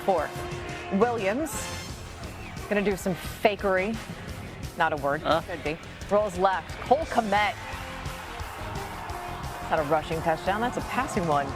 4. Williams going to do some fakery. Not a word. Could be. Rolls left. Cole Kmet. Not a rushing touchdown. That's a passing one.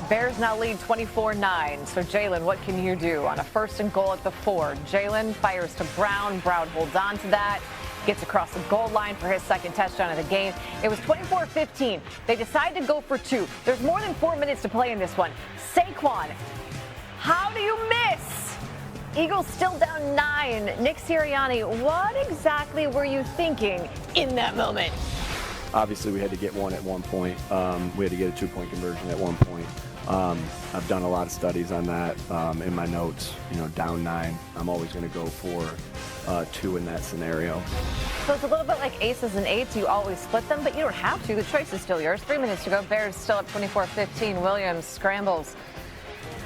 Bears now lead 24-9. So, Jalen, what can you do on a 1st and goal at the 4? Jalen fires to Brown. Brown holds on to that. Gets across the goal line for his 2nd touchdown of the game. It was 24-15. They decide to go for 2. There's more than 4 minutes to play in this one. Saquon, how do you miss? Eagles still down 9. Nick Sirianni, what exactly were you thinking in that moment? Obviously, we had to get one at one point. We had to get a 2-point conversion at one point. I've done a lot of studies on that in my notes. Down 9, I'm always going to go for 2 in that scenario. So it's a little bit like aces and eights. You always split them, but you don't have to. The choice is still yours. 3 minutes to go. Bears still up 24-15. Williams scrambles.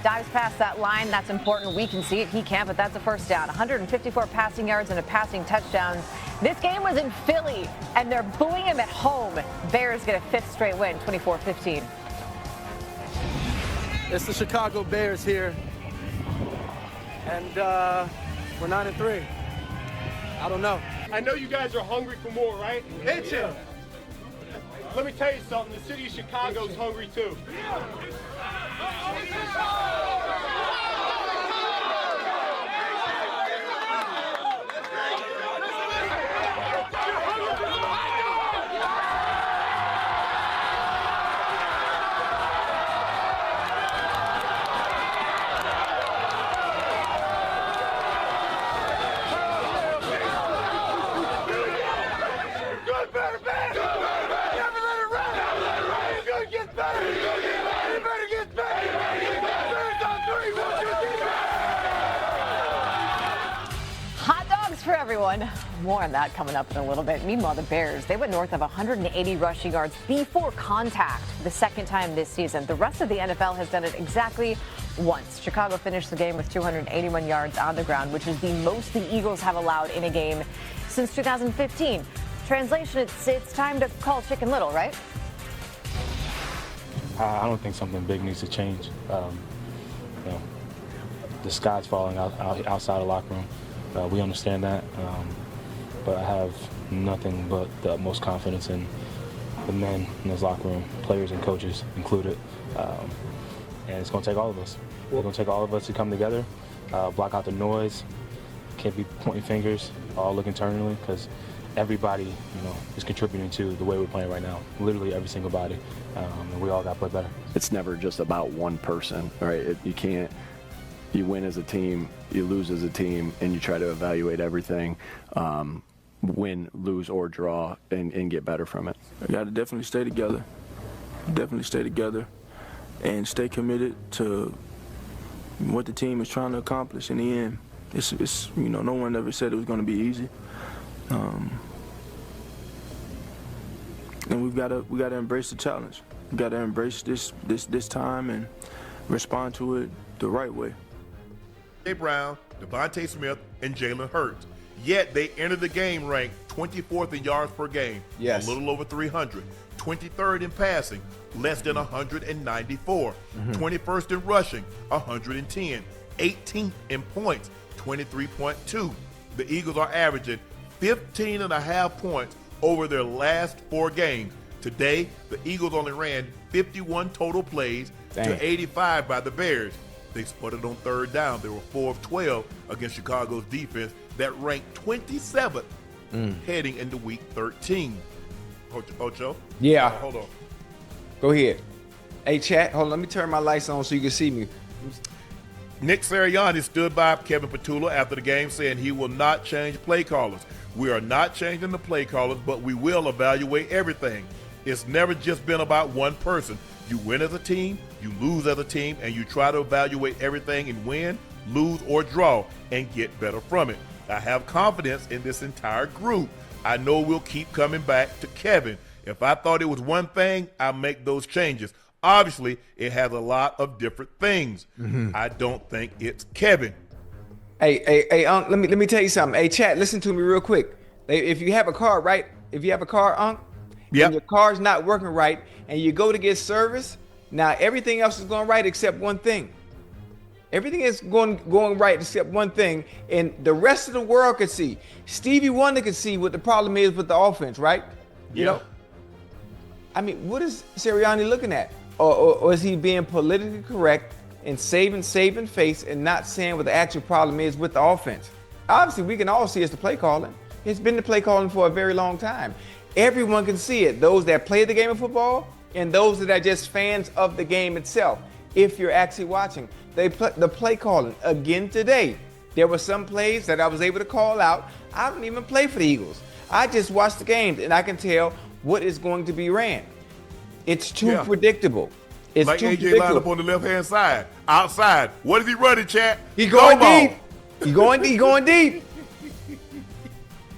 Dives past that line. That's important. We can see it. He can't, but that's a 1st down. 154 passing yards and a passing touchdown. This game was in Philly, and they're booing him at home. Bears get a 5th straight win, 24-15. It's the Chicago Bears here, and we're 9-3. I don't know. I know you guys are hungry for more, right? It's him. Let me tell you something. The city of Chicago's hungry too. Hot dogs for everyone. More on that coming up in a little bit. Meanwhile, the Bears, they went north of 180 rushing yards before contact the 2nd time this season. The rest of the NFL has done it exactly once. Chicago finished the game with 281 yards on the ground, which is the most the Eagles have allowed in a game since 2015. Translation, it's time to call Chicken Little, right? I don't think something big needs to change. The sky's falling outside the locker room. We understand that, but I have nothing but the utmost confidence in the men in this locker room, players and coaches included, and it's going to take all of us. It's going to take all of us to come together, block out the noise, can't be pointing fingers, all look internally, because everybody, is contributing to the way we're playing right now. Literally every single body, and we all got to play better. It's never just about one person, right? You win as a team, you lose as a team, and you try to evaluate everything, win, lose, or draw, and get better from it. We got to definitely stay together. And stay committed to what the team is trying to accomplish in the end. It's no one ever said it was going to be easy. And we got to embrace the challenge. We got to embrace this time and respond to it the right way. Brown, Devontae Smith, and Jalen Hurts. Yet they entered the game ranked 24th in yards per game, a little over 300. 23rd in passing, less than 194. 21st in rushing, 110. 18th in points, 23.2. The Eagles are averaging 15.5 points over their last 4 games. Today, the Eagles only ran 51 total plays to 85 by the Bears. They sputtered on 3rd down. They were 4 of 12 against Chicago's defense that ranked 27th heading into Week 13. Ocho? Yeah. Hold on. Go ahead. Hey, chat. Hold on. Let me turn my lights on so you can see me. Nick Sirianni stood by Kevin Petula after the game saying he will not change play callers. We are not changing the play callers, but we will evaluate everything. It's never just been about one person. You win as a team, you lose as a team, and you try to evaluate everything and win, lose, or draw, and get better from it. I have confidence in this entire group. I know we'll keep coming back to Kevin. If I thought it was one thing, I'll make those changes. Obviously, it has a lot of different things. I don't think it's Kevin. Hey, let me tell you something. Hey, chat, listen to me real quick. If you have a car, right? If you have a car, and your car's not working right, and you go to get service, now everything else is going right except one thing. Everything is going right except one thing, and the rest of the world could see. Stevie Wonder could see what the problem is with the offense, right? You know? I mean, what is Sirianni looking at? Or is he being politically correct and saving face and not saying what the actual problem is with the offense? Obviously, we can all see it's the play calling. It's been the play calling for a very long time. Everyone can see it. Those that play the game of football and those that are just fans of the game itself. If you're actually watching, the play calling again today. There were some plays that I was able to call out. I don't even play for the Eagles. I just watch the games and I can tell what is going to be ran. It's too predictable. It's like too AJ predictable. lined up on the left-hand side, outside. What is he running, chat? He's going deep. He's going deep.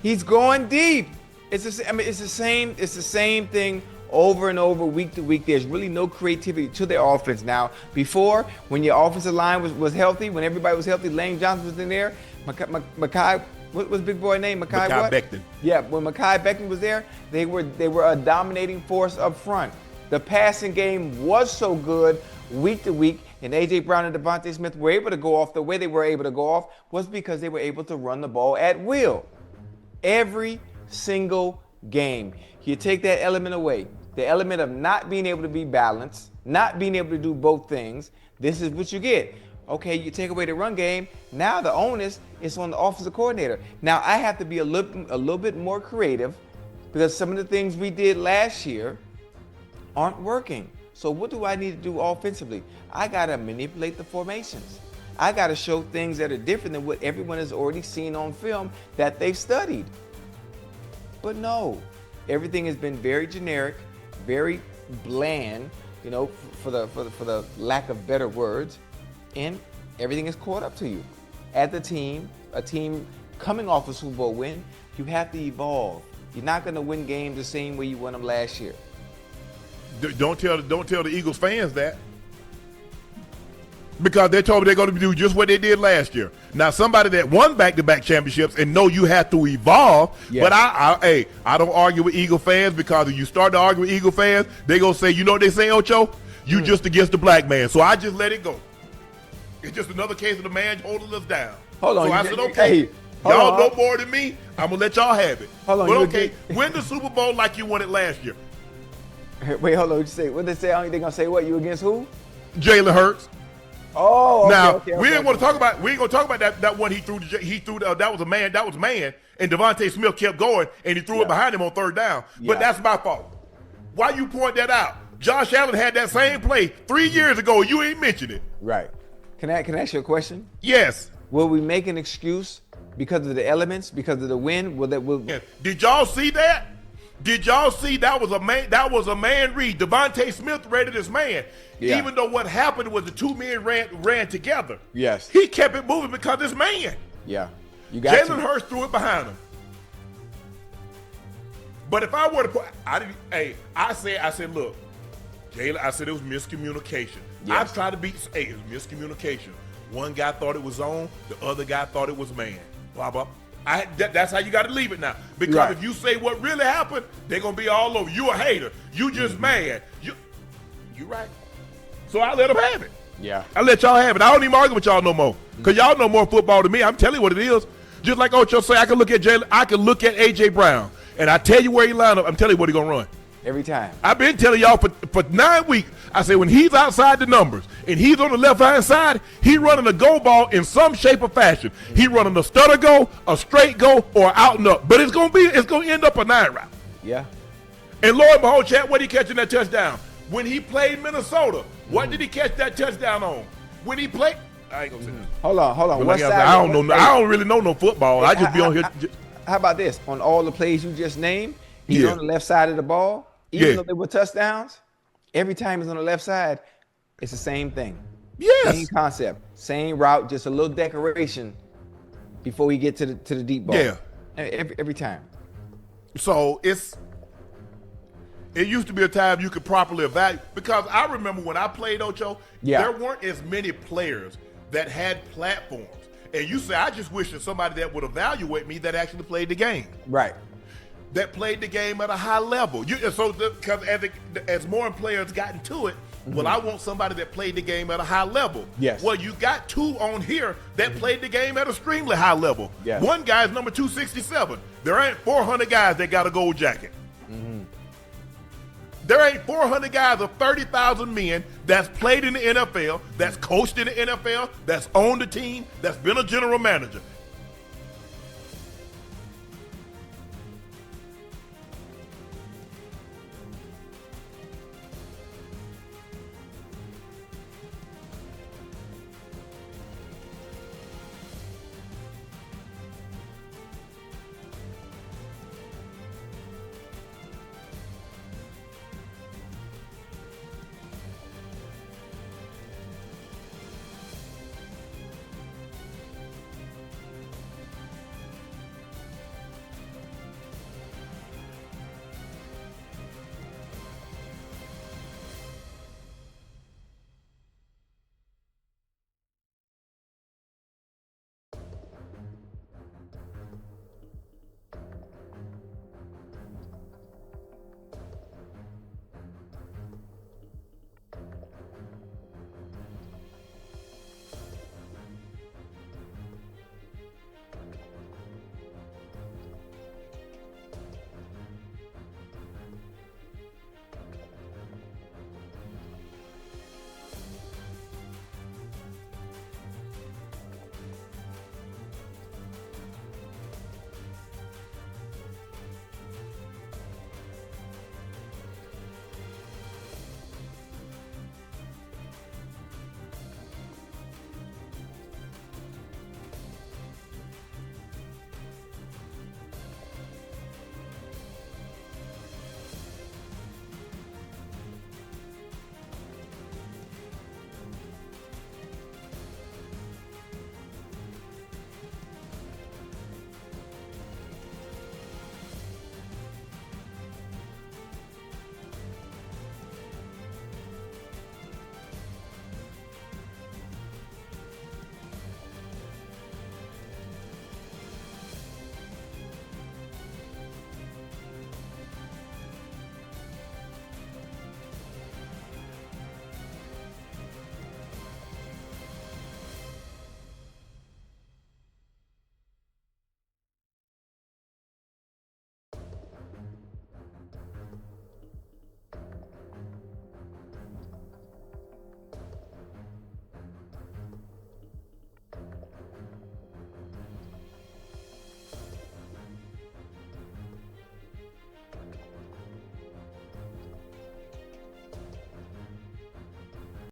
He's going deep. It's the same thing over and over, week to week. There's really no creativity to their offense now. Before, when your offensive line was healthy, when everybody was healthy, Lane Johnson was in there. Makai, what was big boy name? Makai Becton. Yeah, when Makai Becton was there, they were a dominating force up front. The passing game was so good week to week, and A.J. Brown and Devontae Smith were able to go off the way they were able to go off was because they were able to run the ball at will. Every single game. You take that element away, the element of not being able to be balanced, not being able to do both things, this is what you get. Okay, you take away the run game, now the onus is on the offensive coordinator. Now I have to be a little bit more creative because some of the things we did last year aren't working. So what do I need to do offensively? I gotta manipulate the formations. I gotta show things that are different than what everyone has already seen on film that they've studied. But no, everything has been very generic, very bland, you know, for the lack of better words, and everything is caught up to you. As a team coming off a Super Bowl win, you have to evolve. You're not gonna win games the same way you won them last year. Don't tell the Eagles fans that, because they told me they're going to do just what they did last year. Now, somebody that won back-to-back championships and know you have to evolve. Yes. But I don't argue with Eagle fans, because if you start to argue with Eagle fans, they gonna say, you know what they say, Ocho? You just against the black man. So I just let it go. It's just another case of the man holding us down. Hold on. So I said, okay, y'all know more than me. I'm gonna let y'all have it. Hold on. But okay, win the Super Bowl like you won it last year. Wait, hold on. What you say? What they say? They gonna say what? You against who? Jalen Hurts. Oh, okay, we ain't gonna talk about that one he threw. That was man, and Devontae Smith kept going, and he threw it behind him on third down. But that's my fault. Why you point that out? Josh Allen had that same play 3 years ago. You ain't mentioned it. Right. Can I ask you a question? Yes. Will we make an excuse because of the elements, because of the win? Did y'all see that? Did y'all see that was a man read? Devontae Smith rated this man. Yeah. Even though what happened was the two men ran together. Yes. He kept it moving because this man. Yeah. You got Jalen Hurts threw it behind him. But if I were to put, I said, look, Jalen, I said it was miscommunication. Yes. I tried to beat, it was miscommunication. One guy thought it was zone, the other guy thought it was man. Blah, blah. That's how you got to leave it now. Because if you say what really happened, they're going to be all over. You a hater. You just mad. You right. So I let them have it. Yeah. I let y'all have it. I don't even argue with y'all no more. Because y'all know more football than me. I'm telling you what it is. Just like Ocho say, I can look at Jalen, I can look at A.J. Brown, and I tell you where he lined up. I'm telling you what he going to run. Every time. I've been telling y'all for 9 weeks. I say when he's outside the numbers and he's on the left-hand side, he running a go ball in some shape or fashion. He running a stutter go, a straight go, or out and up. But it's gonna end up a 9 route. Yeah. And lo and behold, chat, what he catching that touchdown? When he played Minnesota, what did he catch that touchdown on? When he played, I ain't gonna say that. Hold on. What side? I don't know. I don't really know no football. I just be on here. How about this? On all the plays you just named, he's on the left side of the ball. Even though they were touchdowns, every time he's on the left side, it's the same thing. Yes. Same concept, same route, just a little decoration before we get to the deep ball. Yeah. Every time. So it used to be a time you could properly evaluate, because I remember when I played Ocho, there weren't as many players that had platforms. And you say, I just wish that somebody that would evaluate me that actually played the game. Right. That played the game at a high level. Because as more players got into it, Well, I want somebody that played the game at a high level. Yes. Well, you got 2 on here that played the game at an extremely high level. Yes. One guy's number 267. There ain't 400 guys that got a gold jacket. There ain't 400 guys of 30,000 men that's played in the NFL, that's coached in the NFL, that's owned the team, that's been a general manager.